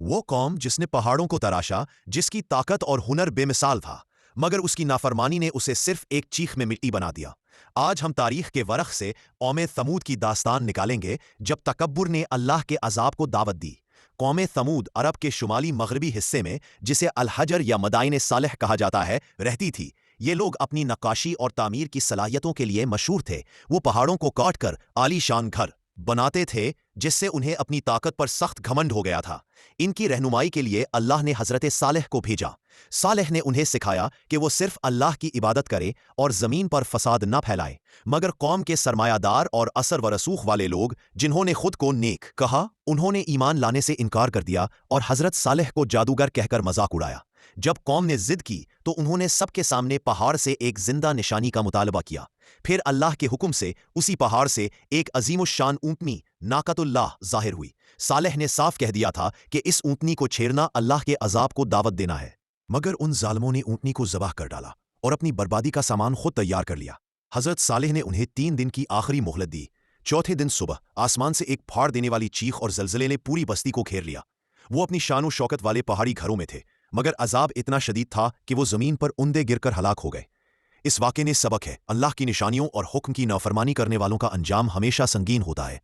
وہ قوم جس نے پہاڑوں کو تراشا، جس کی طاقت اور ہنر بے مثال تھا، مگر اس کی نافرمانی نے اسے صرف ایک چیخ میں مٹی بنا دیا۔ آج ہم تاریخ کے ورق سے قوم ثمود کی داستان نکالیں گے، جب تکبر نے اللہ کے عذاب کو دعوت دی۔ قوم ثمود عرب کے شمالی مغربی حصے میں، جسے الحجر یا مدائن صالح کہا جاتا ہے، رہتی تھی۔ یہ لوگ اپنی نقاشی اور تعمیر کی صلاحیتوں کے لیے مشہور تھے۔ وہ پہاڑوں کو کاٹ کر عالی شان گھر بناتے تھے، جس سے انہیں اپنی طاقت پر سخت گھمنڈ ہو گیا تھا۔ ان کی رہنمائی کے لیے اللہ نے حضرت صالح کو بھیجا۔ صالح نے انہیں سکھایا کہ وہ صرف اللہ کی عبادت کرے اور زمین پر فساد نہ پھیلائے۔ مگر قوم کے سرمایہ دار اور اثر و رسوخ والے لوگ، جنہوں نے خود کو نیک کہا، انہوں نے ایمان لانے سے انکار کر دیا اور حضرت صالح کو جادوگر کہہ کر مذاق اڑایا۔ جب قوم نے ضد کی تو انہوں نے سب کے سامنے پہاڑ سے ایک زندہ نشانی کا مطالبہ کیا۔ پھر اللہ کے حکم سے اسی پہاڑ سے ایک عظیم الشان اونٹنی ناقۃ اللہ ظاہر ہوئی۔ صالح نے صاف کہہ دیا تھا کہ اس اونٹنی کو چھیڑنا اللہ کے عذاب کو دعوت دینا ہے، مگر ان ظالموں نے اونٹنی کو ذبح کر ڈالا اور اپنی بربادی کا سامان خود تیار کر لیا۔ حضرت صالح نے انہیں 3 دن کی آخری مہلت دی۔ چوتھے دن صبح آسمان سے ایک پھاڑ دینے والی چیخ اور زلزلے نے پوری بستی کو گھیر لیا۔ وہ اپنی شان و شوکت والے پہاڑی گھروں میں تھے، مگر عذاب اتنا شدید تھا کہ وہ زمین پر اندے گر کر ہلاک ہو گئے۔ اس واقعے نے سبق ہے، اللہ کی نشانیوں اور حکم کی نافرمانی کرنے والوں کا انجام ہمیشہ سنگین ہوتا ہے۔